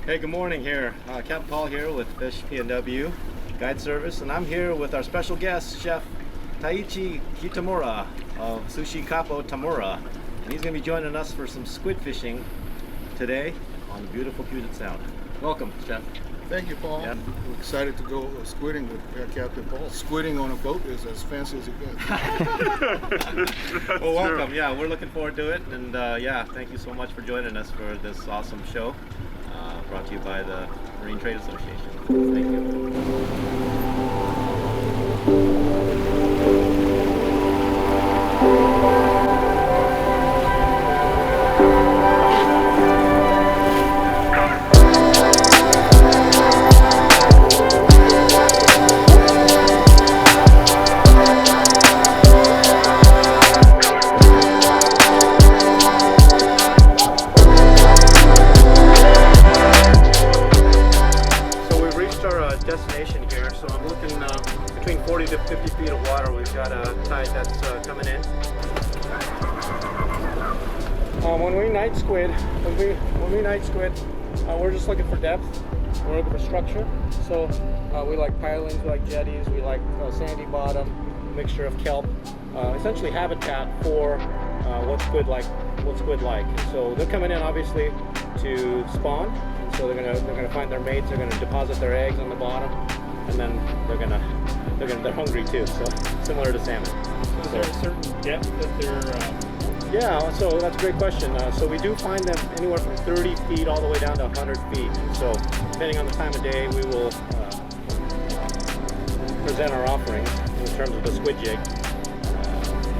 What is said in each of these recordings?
Hey, good morning here. Captain Paul here with Fish P&W Guide Service, and I'm here with our special guest, Chef Taichi Kitamura of Sushi Capo Tamura, and he's going to be joining us for some squid fishing today on the beautiful Puget Sound. Welcome, Chef. Thank you, Paul. Yeah. We're excited to go squidding with Captain Paul. Squidding on a boat is as fancy as it gets. Well, welcome. Yeah, we're looking forward to it, and yeah, thank you so much for joining us for this awesome show brought to you by the Marine Trade Association. Thank you. Destination here, so I'm looking between 40 to 50 feet of water. We've got a tide that's coming in. When we night squid, we're just looking for depth. We're looking for structure. So we like pilings, we like jetties, we like sandy bottom, mixture of kelp, essentially habitat for what squid like. And so they're coming in obviously to spawn. So they're gonna find their mates. They're gonna deposit their eggs on the bottom, and then they're hungry too. So similar to salmon. So is there a certain depth that they're? Yeah. So that's a great question. So we do find them anywhere from 30 feet all the way down to 100 feet. And so depending on the time of day, we will present our offerings in terms of the squid jig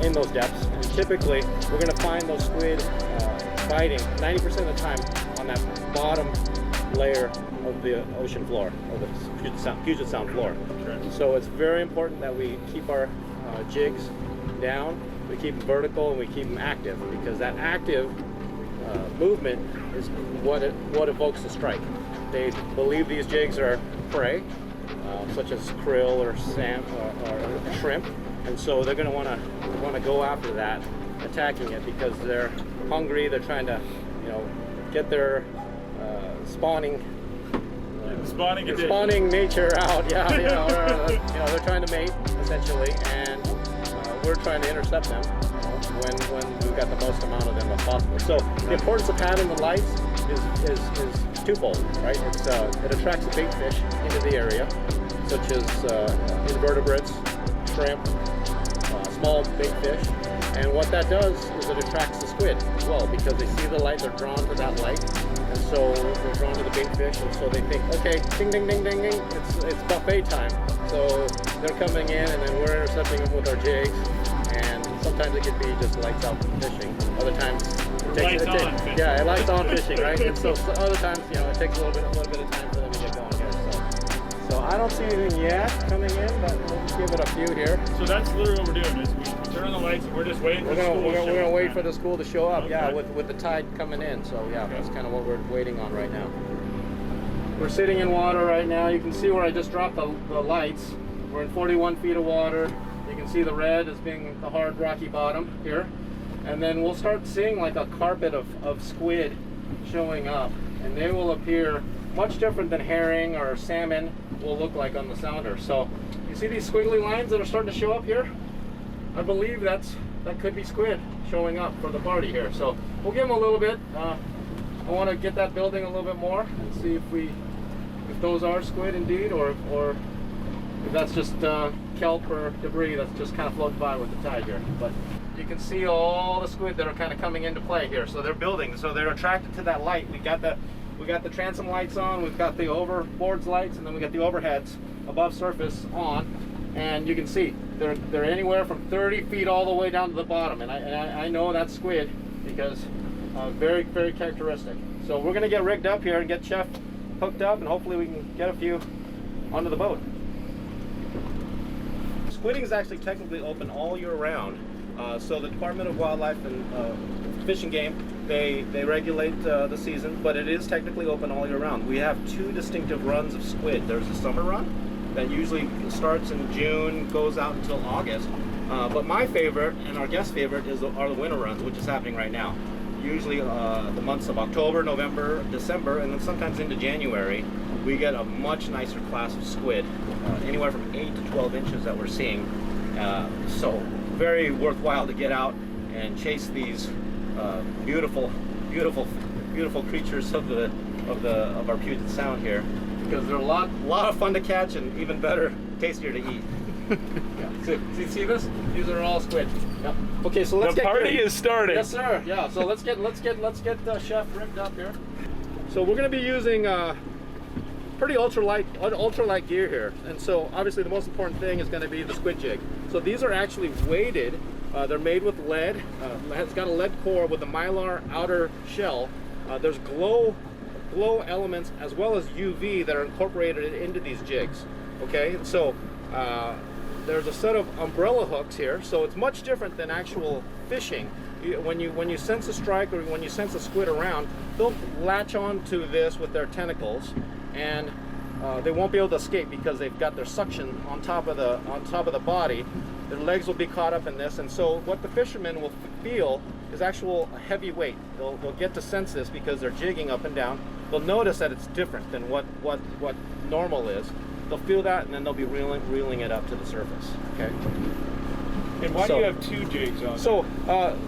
in those depths. And typically, we're gonna find those squid biting 90% of the time on that bottom layer of the ocean floor, or the Puget Sound floor. Correct. So it's very important that we keep our jigs down, we keep them vertical, and we keep them active, because that active movement is what evokes the strike. They believe these jigs are prey, such as krill or or shrimp, and so they're going to want to go after that, attacking it, because they're hungry. They're trying to, get their spawning nature out. They're trying to mate essentially, and we're trying to intercept them when we've got the most amount of them as possible. So the importance of having the lights is twofold, right? It attracts the bait fish into the area, such as invertebrates, shrimp, small bait fish. And what that does is it attracts the squid as well, because they see the light, they're drawn to that light, and so they're drawn to the bait fish, and so they think, okay, ding, ding, ding, ding, ding, it's buffet time. So they're coming in, and then we're intercepting them with our jigs, and sometimes it could be just lights out fishing. Other times, lights on fishing, right? And so other times, it takes a little bit of time for them to get going here. So I don't see anything yet coming in, but we'll just give it a few here. So that's literally what we're doing, is we turn on the lights and we're just waiting for the school to show up. We're gonna wait for the school to show up, Okay. with the tide coming in. So that's kind of what we're waiting on right now. We're sitting in water right now. You can see where I just dropped the lights. We're in 41 feet of water. You can see the red as being the hard rocky bottom here. And then we'll start seeing like a carpet of squid showing up, and they will appear much different than herring or salmon will look like on the sounder. So you see these squiggly lines that are starting to show up here? I believe that could be squid showing up for the party here. So we'll give them a little bit. I want to get that building a little bit more and see if those are squid indeed, or if that's just kelp or debris that's just kind of floating by with the tide here. But you can see all the squid that are kind of coming into play here. So they're building, so they're attracted to that light. We got the transom lights on, we've got the overboards lights, and then we got the overheads above surface on, and you can see they're anywhere from 30 feet all the way down to the bottom, and I know that's squid because very, very characteristic. So we're gonna get rigged up here and get Chef hooked up, and hopefully we can get a few onto the boat. Squidding is actually technically open all year round. So the Department of Wildlife and Fish and Game, they regulate the season, but it is technically open all year round. We have two distinctive runs of squid. There's a summer run that usually starts in June, goes out until August. But my favorite and our guest favorite are the winter runs, which is happening right now. usually the months of October, November, December, and then sometimes into January, we get a much nicer class of squid, anywhere from 8 to 12 inches that we're seeing. So very worthwhile to get out and chase these beautiful creatures of our Puget Sound here, because they're a lot of fun to catch and even better, tastier to eat. Yeah. See this? These are all squid. Yep. Okay, so let's the get party good. is starting. Yes, sir. Yeah. So let's get Chef rigged up here. So we're going to be using pretty ultralight gear here, and so obviously the most important thing is going to be the squid jig. So these are actually weighted. They're made with lead. It's got a lead core with a mylar outer shell. There's glow elements as well as UV that are incorporated into these jigs. Okay, so there's a set of umbrella hooks here, so it's much different than actual fishing. When you sense a strike or when you sense a squid around, they'll latch onto this with their tentacles, and they won't be able to escape because they've got their suction on top of the body. Their legs will be caught up in this, and so what the fishermen will feel is actual heavy weight. They'll get to sense this because they're jigging up and down. They'll notice that it's different than what normal is. They'll feel that, and then they'll be reeling it up to the surface. Okay. And why do you have 2 jigs on? So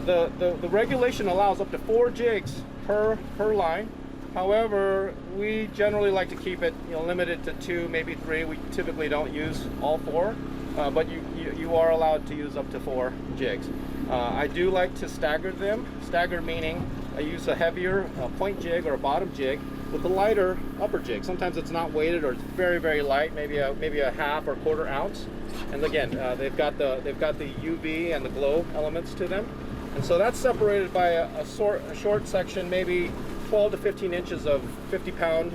the regulation allows up to 4 jigs per line. However, we generally like to keep it limited to 2, maybe 3. We typically don't use all 4, but you are allowed to use up to 4 jigs. I do like to stagger them. Stagger meaning I use a heavier point jig or a bottom jig with a lighter upper jig. Sometimes it's not weighted or it's very light, maybe a half or quarter ounce. And again, they've got the UV and the glow elements to them, and so that's separated by a short section, maybe 12 to 15 inches of 50-pound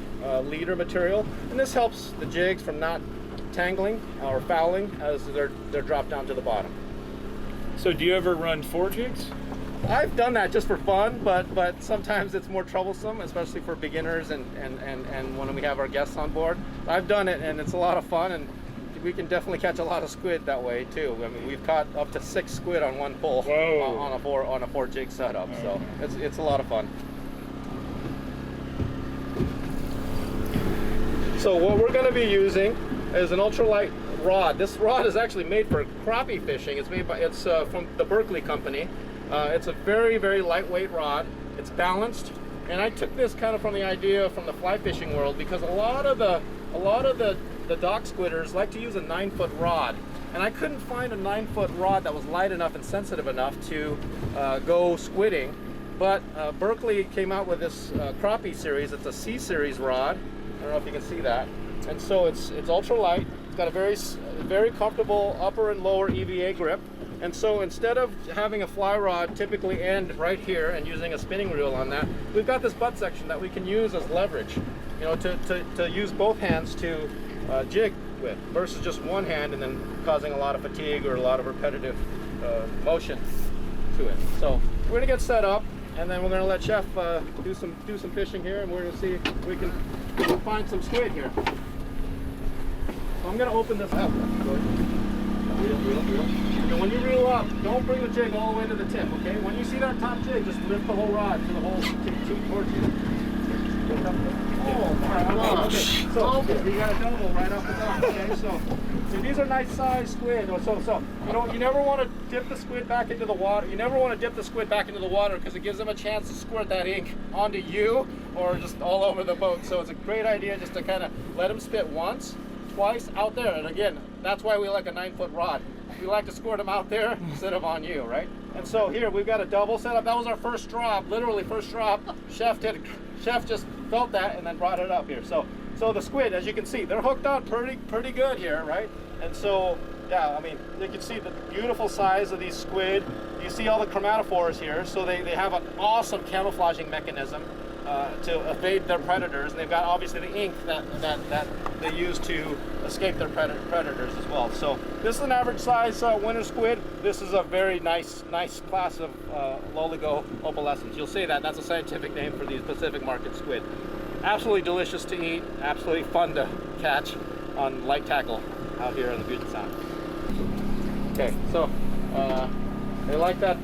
leader material, and this helps the jigs from not tangling or fouling as they're dropped down to the bottom. So do you ever run 4 jigs? I've done that just for fun, but sometimes it's more troublesome, especially for beginners and when we have our guests on board. I've done it, and it's a lot of fun, and we can definitely catch a lot of squid that way too. I mean, we've caught up to 6 squid on one pull on a 4 jig setup, so it's a lot of fun. So what we're going to be using is an ultralight rod. This rod is actually made for crappie fishing. It's from the Berkeley company. It's a very lightweight rod. It's balanced, and I took this kind of from the idea from the fly fishing world, because a lot of the dock squidders like to use a 9-foot rod, and I couldn't find a 9-foot rod that was light enough and sensitive enough to go squidding. But Berkeley came out with this crappie series. It's a C series rod. I don't know if you can see that. And so it's ultra light. It's got a very comfortable upper and lower EVA grip. And so instead of having a fly rod typically end right here and using a spinning reel on that, we've got this butt section that we can use as leverage, to use both hands to jig with, versus just one hand and then causing a lot of fatigue or a lot of repetitive motion to it. So we're gonna get set up, and then we're gonna let Chef do some fishing here, and we're gonna see if we can find some squid here. So I'm gonna open this up. Reel. And when you reel up, don't bring the jig all the way to the tip, okay? When you see that top jig, just lift the whole rod to the whole tip towards you. Oh, okay. So you got a double right off the top, okay? So these are nice sized squid. So you never want to dip the squid back into the water. You never want to dip the squid back into the water, because it gives them a chance to squirt that ink onto you or just all over the boat. So it's a great idea just to kind of let them spit once, twice out there. And again, that's why we like a 9-foot rod. We like to squirt them out there instead of on you, right? And so here we've got a double setup. That was our first drop, literally first drop. Chef just felt that and then brought it up here. So the squid, as you can see, they're hooked on pretty good here, right? And so yeah, I mean, you can see the beautiful size of these squid. You see all the chromatophores here, so they have an awesome camouflaging mechanism to evade their predators, and they've got obviously the ink that they use to escape their predators as well. So this is an average size winter squid. This is a very nice class of Loligo opalescens. You'll see that's a scientific name for these Pacific market squid. Absolutely delicious to eat, absolutely fun to catch on light tackle out here in the Puget Sound. Okay, so they like that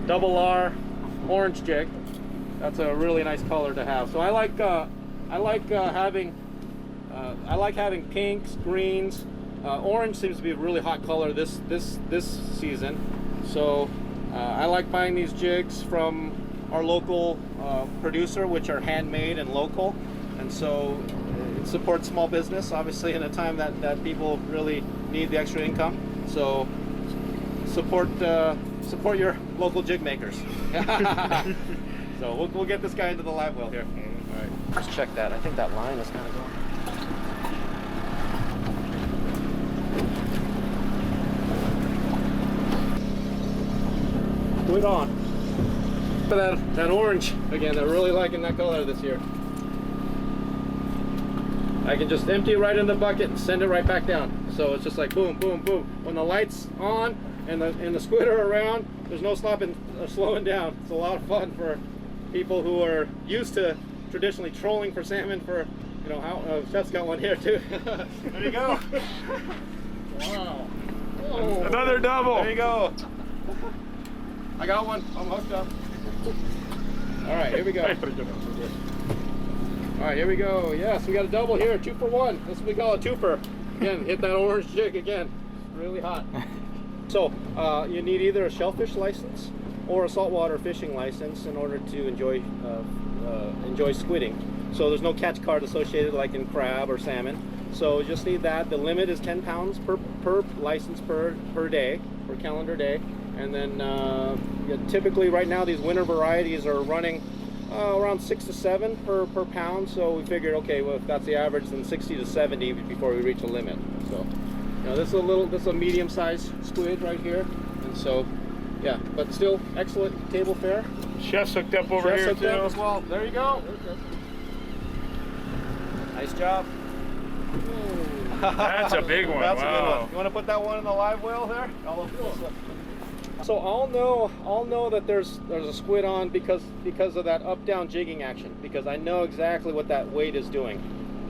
double R orange jig. That's a really nice color to have. So I like having pinks, greens. Orange seems to be a really hot color this season. So I like buying these jigs from our local producer, which are handmade and local, and so it supports small business, obviously, in a time that people really need the extra income. So support your local jig makers. So we'll get this guy into the live well here. All right, let's check that. I think that line is kind of going. Put it on. For that orange again, they're really liking that color this year. I can just empty it right in the bucket and send it right back down. So it's just like boom, boom, boom. When the light's on and the squid are around, there's no stopping or slowing down. It's a lot of fun for people who are used to traditionally trolling for salmon. For Chef's got one here too. There you go. Wow. Oh. Another double. There you go. I got one. I'm hooked up. All right, here we go. All right, here we go. Yes, we got a double here, 2 for 1. That's what we call a twofer. Again, hit that orange jig again. It's really hot. So you need either a shellfish license or a saltwater fishing license in order to enjoy squidding. So there's no catch card associated like in crab or salmon. So you just need that. The limit is 10 pounds per license per day, per calendar day. And then typically right now these winter varieties are running around 6 to 7 per pound. So we figured, okay, well if that's the average, then 60 to 70 before we reach a limit. So this is a medium-sized squid right here, and so yeah, but still excellent table fare. Chef's hooked up over here too. As well. There you go. Nice job. That's a big one. That's a good Wow. one. You want to put that one in the live well there? So I'll know that there's a squid on because of that up-down jigging action, because I know exactly what that weight is doing.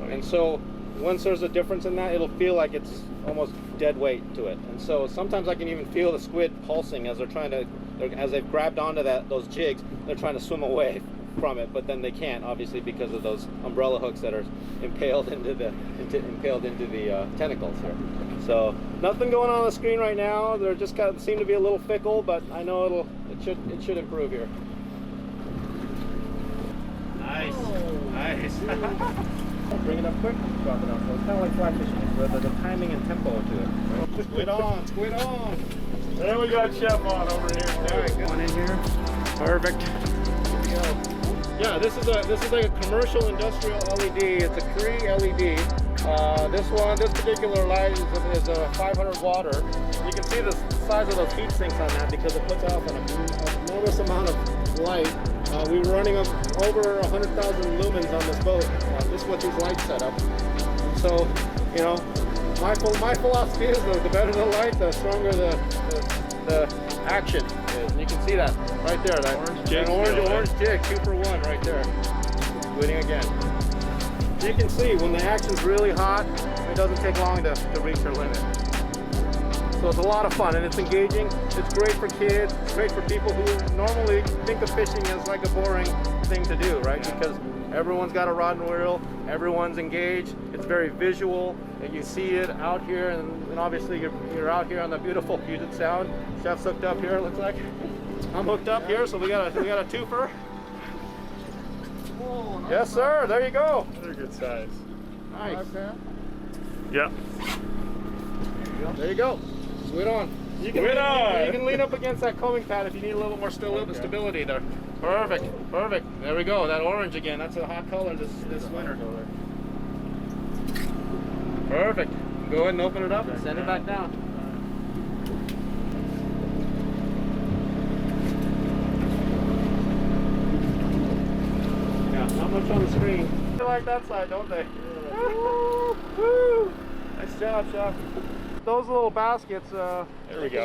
And so once there's a difference in that, it'll feel like it's almost dead weight to it. And so sometimes I can even feel the squid pulsing as as they've grabbed onto those jigs, they're trying to swim away from it, but then they can't, obviously, because of those umbrella hooks that are impaled into the tentacles here. So nothing going on the screen right now. They're just seem to be a little fickle, but I know it should improve here. Nice, nice. Bring it up quick, drop it out. So it's kind of like fly fishing. There's a timing and tempo to it. Right? Squid on, squid on. There we got Chef on over here. All right, good one in here. Perfect. Here we go. Yeah, this is like a commercial industrial LED. It's a Cree LED. This particular light is a 500 water. You can see the size of those heat sinks on that because it puts off an enormous amount of light. We were running over 100,000 lumens on this boat, just with these lights set up. So, my philosophy is the better the light, the stronger the action is. And you can see that right there, that orange jig, 2 for 1 right there. Squidding again. You can see when the action's really hot, it doesn't take long to reach your limit. So it's a lot of fun and it's engaging. It's great for kids. It's great for people who normally think of fishing as like a boring thing to do, right? Because everyone's got a rod and reel, everyone's engaged. It's very visual, and you see it out here, and obviously you're out here on the beautiful Puget Sound. Chef's hooked up here, it looks like. I'm hooked up here, so we got a twofer. Oh, nice. Yes, sir. There you go. They're good size. Nice. Yeah. There you go. Squid on. You can lean up against that combing pad if you need a little more stability there. Perfect. Perfect. There we go. That orange again. That's a hot color this winter. Perfect. Go ahead and open it up and send it back down. Yeah, not much on the screen. They like that side, don't they? Woo! Woo! Nice job, Chef. Those little baskets can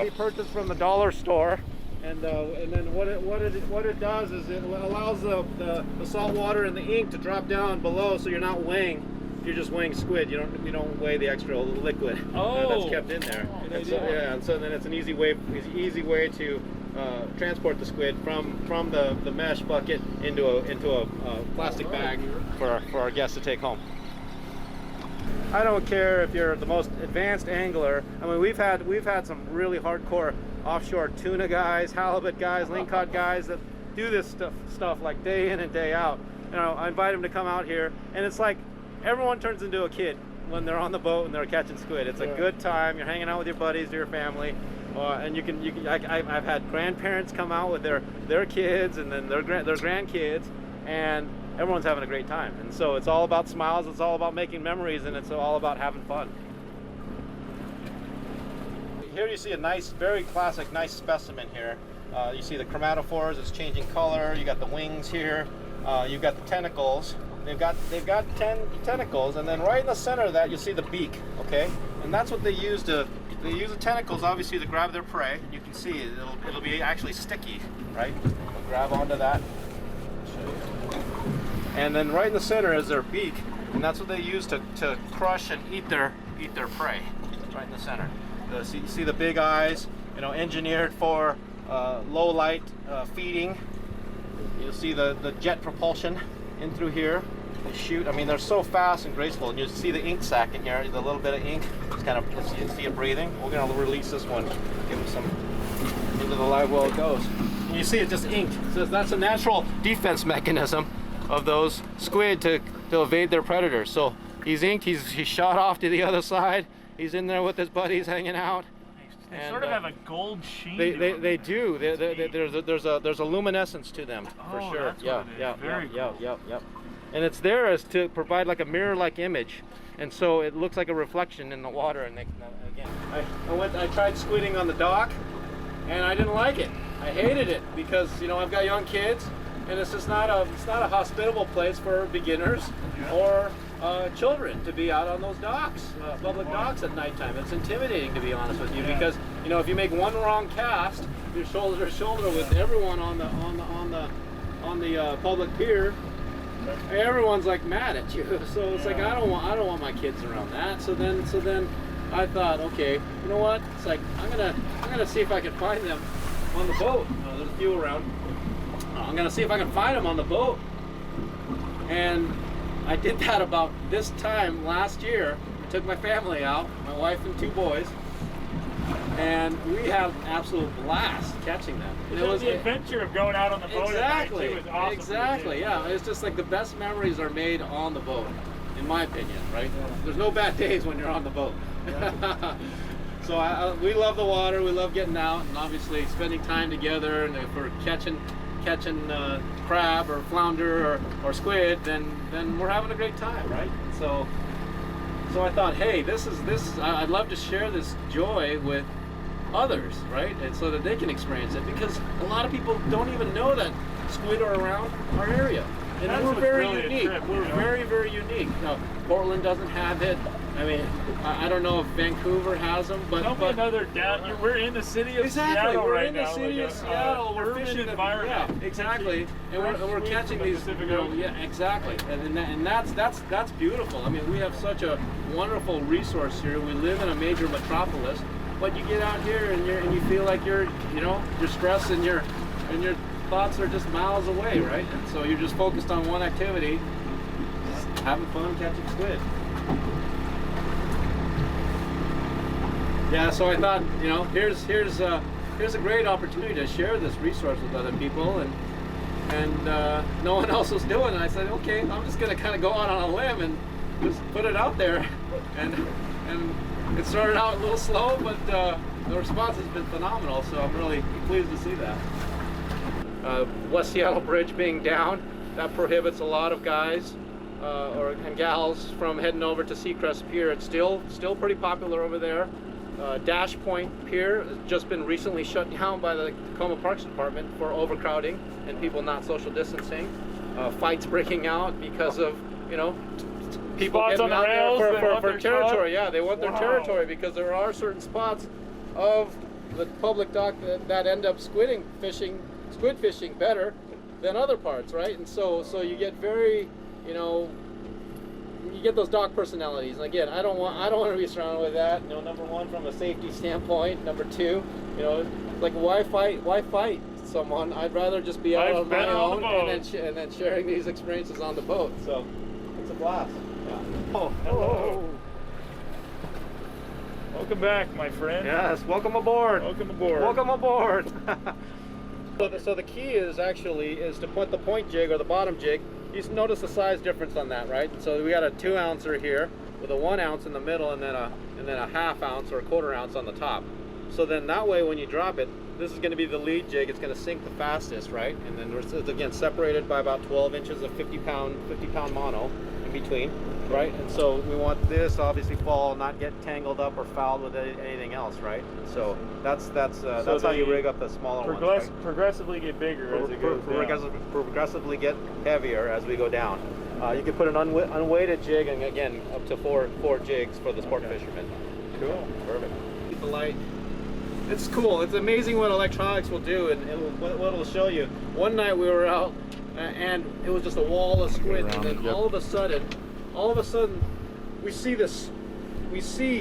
be purchased from the dollar store, and then what it does is it allows the salt water and the ink to drop down below, so you're not weighing. You're just weighing squid. You don't weigh the extra liquid that's kept in there. And so then it's an easy way to transport the squid from the mesh bucket into a plastic bag for our guests to take home. I don't care if you're the most advanced angler. I mean, we've had some really hardcore offshore tuna guys, halibut guys, lingcod guys that do this stuff like day in and day out. You know, I invite them to come out here, and it's like everyone turns into a kid when they're on the boat and they're catching squid. It's a good time. You're hanging out with your buddies, your family, and you can. I've had grandparents come out with their kids and then their grandkids, and everyone's having a great time. And so it's all about smiles. It's all about making memories, and it's all about having fun. Here you see a nice, very classic, nice specimen here. You see the chromatophores. It's changing color. You got the wings here. You've got the tentacles. They've got 10 tentacles, and then right in the center of that you'll see the beak. Okay, and that's what they use to. They use the tentacles obviously to grab their prey. You can see it'll be actually sticky, right? They'll grab onto that. Show you. And then right in the center is their beak, and that's what they use to crush and eat their prey. Right in the center. You see the big eyes, you know, engineered for low light feeding. You'll see the jet propulsion in through here. They shoot. I mean, they're so fast and graceful. And you see the ink sac in here, the little bit of ink. It's kind of, you see it breathing. We're gonna release this one, give them some into the live well it goes. And you see it just inked. So that's a natural defense mechanism of those squid to evade their predators. So he's inked. He's shot off to the other side. He's in there with his buddies hanging out. They sort of have a gold sheen. They do. There's a luminescence to them for sure. That's what it is. Very cool. Yep. And it's there as to provide like a mirror-like image, and so it looks like a reflection in the water. And again, I tried squidding on the dock, and I didn't like it. I hated it because, you know, I've got young kids, and it's just not a hospitable place for beginners or children to be out on those docks, public docks at nighttime. It's intimidating, to be honest with you, because, you know, if you make one wrong cast, you're shoulder to shoulder with everyone on the public pier. Everyone's like mad at you, so it's like I don't want my kids around that. So then I thought, okay, you know what? It's like I'm gonna see if I can find them on the boat. There's a few around. I'm gonna see if I can find them on the boat, and I did that about this time last year. I took my family out, my wife and 2 boys, and we had an absolute blast catching them. It was the adventure of going out on the boat. Exactly. At night, too, was awesome. Exactly. Yeah. It's just like the best memories are made on the boat, in my opinion. Right? Yeah. There's no bad days when you're on the boat. Yeah. So we love the water. We love getting out, and obviously spending time together. And if we're catching crab or flounder or squid, then we're having a great time, right? So I thought, hey, this is I'd love to share this joy with others, right? And so that they can experience it, because a lot of people don't even know that squid are around our area. And we're very unique. We're very, very unique. Now, Portland doesn't have it. I mean, I don't know if Vancouver has them, but another down. We're in the city of Seattle right now. We're in the city of Seattle. We're fishing environment. Yeah, exactly. And we're catching these. You know, yeah, exactly. And that's beautiful. I mean, we have such a wonderful resource here. We live in a major metropolis, but you get out here and you feel like your stress and your thoughts are just miles away, right? And so you're just focused on one activity, just having fun catching squid. Yeah, so I thought, you know, here's a great opportunity to share this resource with other people, and no one else was doing it. I said, okay, I'm just gonna kind of go out on a limb and just put it out there, and it started out a little slow, but the response has been phenomenal. So I'm really pleased to see that. West Seattle Bridge being down, that prohibits a lot of guys and gals from heading over to Seacrest Pier. It's still pretty popular over there. Dash Point Pier has just been recently shut down by the Tacoma Parks Department for overcrowding and people not social distancing. Fights breaking out because of, you know, people spots getting on the out rails, there for territory. Spot? Yeah, they want their territory, because there are certain spots of the public dock that end up squid fishing better than other parts, right? And so you get very, you know, you get those dock personalities. And again, I don't want to be surrounded with that. You know, number one, from a safety standpoint. Number two, you know, like why fight someone? I'd rather just be out on my own and then sharing these experiences on the boat. So it's a blast. Yeah. Oh, hello. Welcome back, my friend. Yes, welcome aboard. Welcome aboard. Welcome aboard. So the key is to put the point jig or the bottom jig. You notice the size difference on that, right? So we got a 2 ouncer here with a 1 ounce in the middle, and then a half ounce or a quarter ounce on the top. So then that way, when you drop it, this is going to be the lead jig. It's going to sink the fastest, right? And then it's again separated by about 12 inches of 50 pound mono in between, right? And so we want this to obviously fall, not get tangled up or fouled with anything else, right? So that's how you rig up the smaller ones. Right? Progressively get bigger as it goes down. Progressively get heavier as we go down. You can put an unweighted jig, and again up to four jigs for the sport fishermen. Cool. Perfect. Keep the light. It's cool. It's amazing what electronics will do, and what it'll show you. One night we were out, and it was just a wall of squid, and then all of a sudden, we see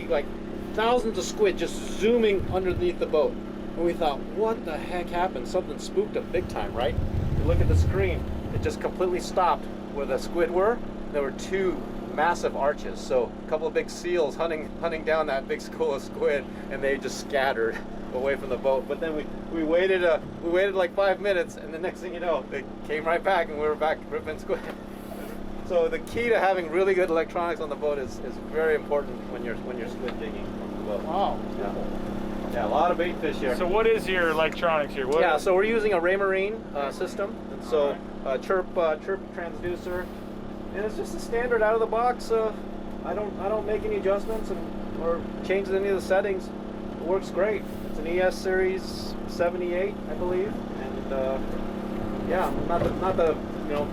like thousands of squid just zooming underneath the boat. And we thought, what the heck happened? Something spooked them big time, right? You look at the screen, it just completely stopped where the squid were. There were 2 massive arches, so a couple of big seals hunting down that big school of squid, and they just scattered away from the boat. But then we waited like 5 minutes, and the next thing you know, they came right back, and we were back ripping squid. So the key to having really good electronics on the boat is very important when you're squid digging on the boat. Wow. Yeah, a lot of bait fish here. So what is your electronics here? So we're using a Raymarine system, and so chirp transducer, and it's just a standard out of the box. I don't make any adjustmts or change any of the settings. It works great. It's an ES Series 78, I believe, and yeah, not the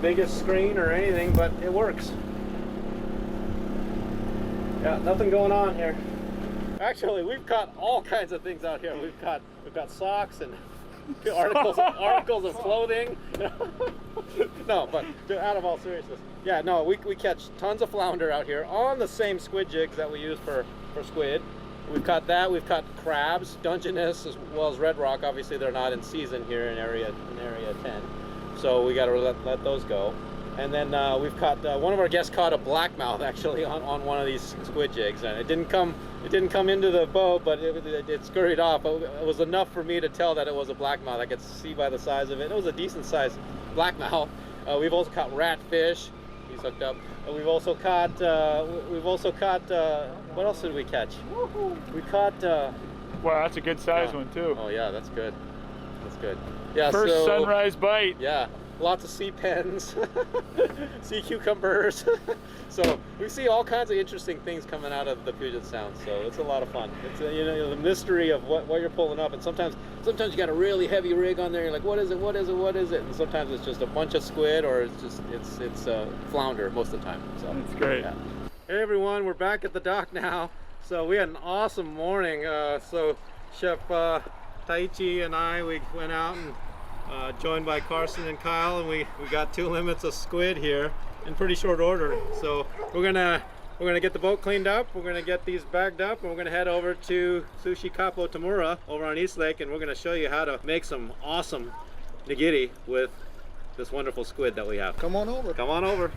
biggest screen or anything, but it works. Yeah, nothing going on here. Actually, we've caught all kinds of things out here. We've got socks and articles of clothing. No, but out of all seriousness, yeah, no, we catch tons of flounder out here on the same squid jigs that we use for squid. We've caught that. We've caught crabs, Dungeness, as well as red rock. Obviously, they're not in season here in area 10, so we got to let those go. And then we've caught one of our guests caught a blackmouth actually on one of these squid jigs, and it didn't come into the boat, but it scurried off. It was enough for me to tell that it was a blackmouth. I could see by the size of it. It was a decent sized blackmouth. We've also caught ratfish. He's hooked up. We've also caught. What else did we catch? We caught. Wow, that's a good size one too. Oh yeah, that's good. That's good. Yeah. First sunrise bite. Yeah. Lots of sea pens, sea cucumbers. So we see all kinds of interesting things coming out of the Puget Sound. So it's a lot of fun. It's the mystery of what you're pulling up, and sometimes you got a really heavy rig on there. You're like, what is it? What is it? What is it? And sometimes it's just a bunch of squid, or it's flounder most of the time. So that's great. Yeah. Hey everyone, we're back at the dock now. So we had an awesome morning. So Chef Taichi and I, we went out and joined by Carson and Kyle, and we got 2 limits of squid here in pretty short order. So we're gonna get the boat cleaned up, we're gonna get these bagged up, and we're gonna head over to Sushi Kapo Tamura over on East Lake, and we're gonna show you how to make some awesome nigiri with this wonderful squid that we have. Come on over. Come on over.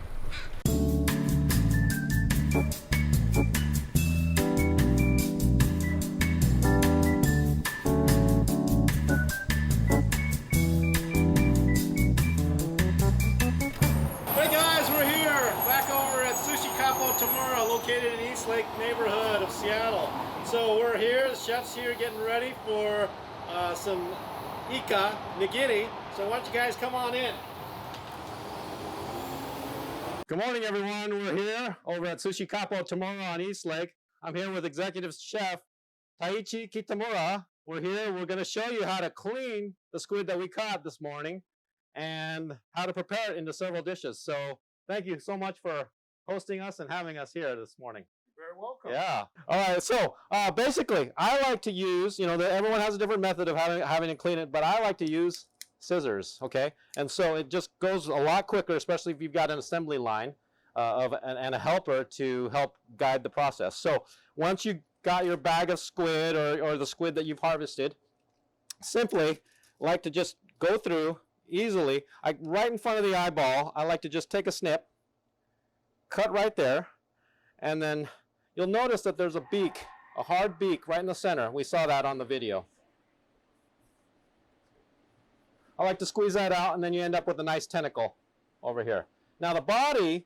Located in East Lake neighborhood of Seattle. So we're here, the chef's here getting ready for some Ika nigiri. So why don't you guys come on in. Good morning everyone, we're here over at Sushi Kapo Tamura on East Lake. I'm here with executive chef Taichi Kitamura. We're here, we're going to show you how to clean the squid that we caught this morning and how to prepare it into several dishes. So thank you so much for hosting us and having us here this morning. You're very welcome. Yeah. All right. So basically, I like to use, everyone has a different method of having to clean it, but I like to use scissors. Okay. And so it just goes a lot quicker, especially if you've got an assembly line. and a helper to help guide the process. So once you got your bag of squid or the squid that you've harvested, simply like to just go through easily. Right in front of the eyeball, I like to just take a snip, cut right there, and then you'll notice that there's a beak, a hard beak right in the center. We saw that on the video. I like to squeeze that out, and then you end up with a nice tentacle over here. Now the body,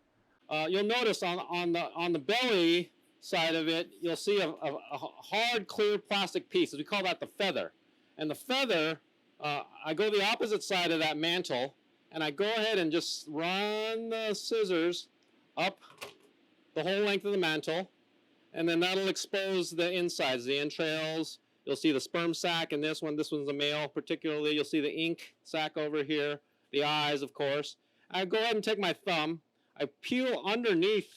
you'll notice on the belly side of it, you'll see a hard, clear plastic piece. We call that the feather. And the feather, I go the opposite side of that mantle, and I go ahead and just run the scissors up the whole length of the mantle, and then that'll expose the insides, the entrails. You'll see the sperm sac in this one. This one's a male particularly. You'll see the ink sac over here, the eyes, of course. I go ahead and take my thumb. I peel underneath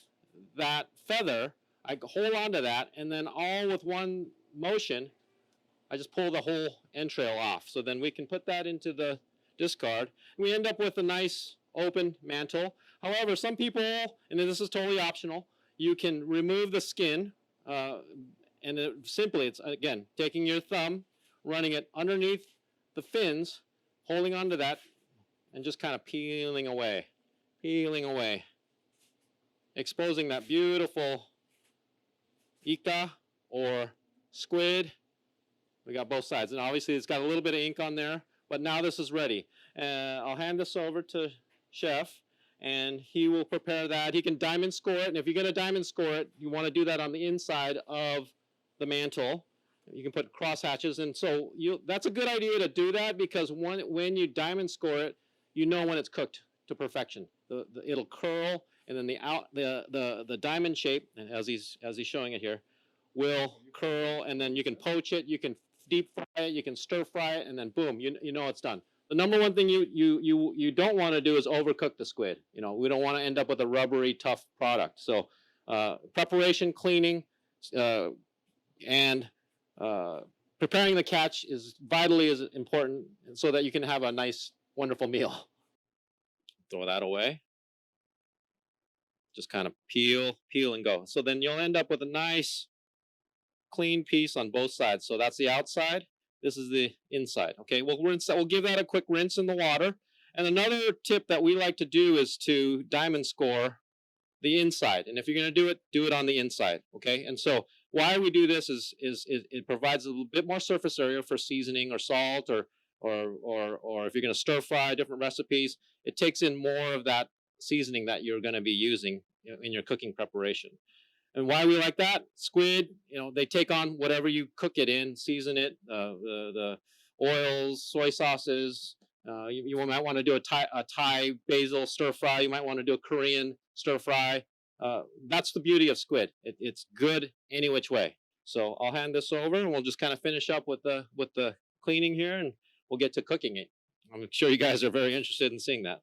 that feather. I hold onto that, and then all with one motion, I just pull the whole entrail off. So then we can put that into the discard. We end up with a nice open mantle. However, some people, and this is totally optional, you can remove the skin, and it's again taking your thumb, running it underneath the fins, holding onto that, and just kind of peeling away, exposing that beautiful ika or squid. We got both sides, and obviously it's got a little bit of ink on there, but now this is ready. I'll hand this over to Chef, and he will prepare that. He can diamond score it, and if you're going to diamond score it, you want to do that on the inside of the mantle. You can put cross hatches, and so that's a good idea to do that, because when you diamond score it, you know when it's cooked to perfection. It'll curl, and then the diamond shape, and as he's showing it here, will curl, and then you can poach it, you can deep fry it, you can stir fry it, and then boom, you know it's done. The number one thing you don't want to do is overcook the squid. You know, we don't want to end up with a rubbery, tough product. So preparation, cleaning, and preparing the catch is vitally as important, so that you can have a nice, wonderful meal. Throw that away. Just kind of peel and go. So then you'll end up with a nice, clean piece on both sides. So that's the outside. This is the inside. Okay, we'll give that a quick rinse in the water. And another tip that we like to do is to diamond score the inside. And if you're going to do it on the inside. Okay, and so why we do this is it provides a little bit more surface area for seasoning or salt, or if you're going to stir fry different recipes, it takes in more of that seasoning that you're going to be using in your cooking preparation. And why we like that? Squid, they take on whatever you cook it in, season it, the oils, soy sauces. You might want to do a Thai basil stir fry. You might want to do a Korean stir fry. That's the beauty of squid. It's good any which way. So I'll hand this over, and we'll just kind of finish up with the cleaning here, and we'll get to cooking it. I'm sure you guys are very interested in seeing that.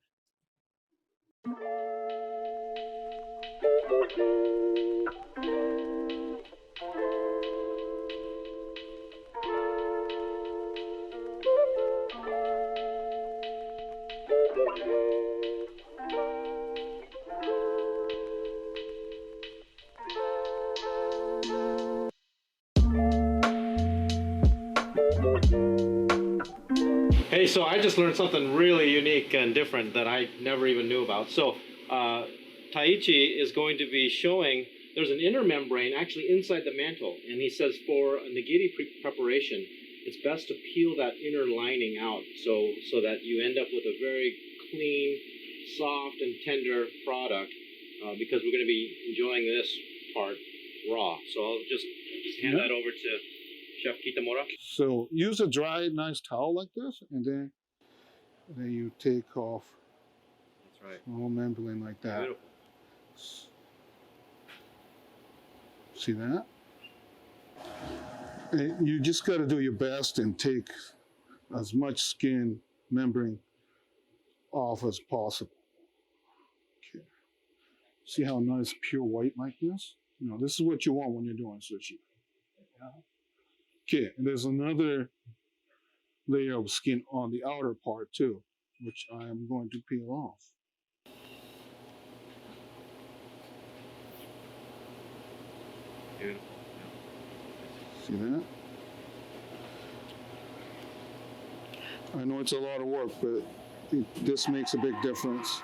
Hey, so I just learned something really unique and different that I never even knew about. So Taichi is going to be showing there's an inner membrane actually inside the mantle, and he says for a nigiri preparation, it's best to peel that inner lining out so that you end up with a very clean, soft, and tender product, because we're going to be enjoying this part raw. So I'll just hand that over to Chef Kitamura. So use a dry, nice towel like this, and then you take off. That's right. Small membrane like that. Beautiful. See that? And you just got to do your best and take as much skin membrane off as possible. Okay. See how nice, pure white like this? This is what you want when you're doing sushi. Okay, and there's another layer of skin on the outer part too, which I am going to peel off. Beautiful. See that? I know it's a lot of work, but this makes a big difference.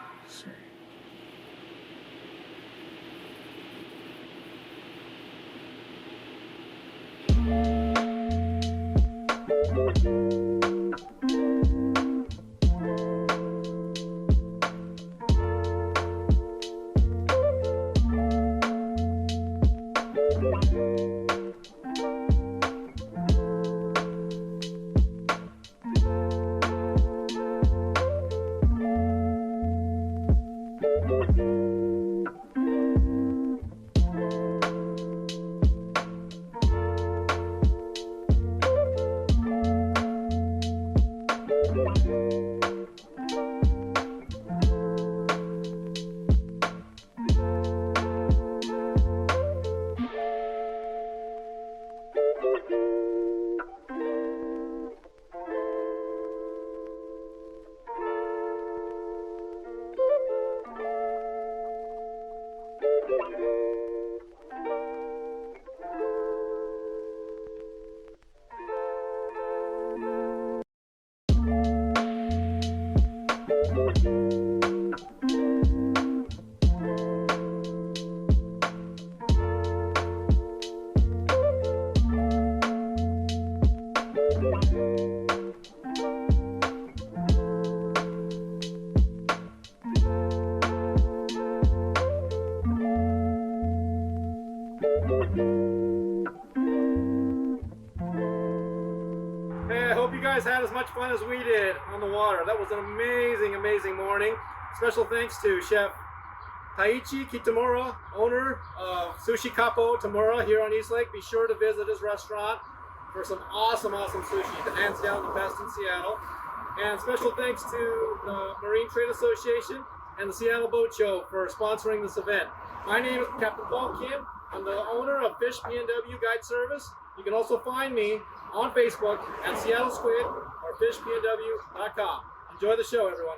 Hey, I hope you guys had as much fun as we did on the water. That was an amazing, amazing morning. Special thanks to Chef Taichi Kitamura, owner of Sushi Capo Tamura here on East Lake. Be sure to visit his restaurant for some awesome, awesome sushi. Hands down the best in Seattle. And special thanks to the Marine Trade Association and the Seattle Boat Show for sponsoring this event. My name is Captain Paul Kim. I'm the owner of Fish PNW Guide Service. You can also find me on Facebook at Seattle Squid or fishpnw.com. Enjoy the show, everyone.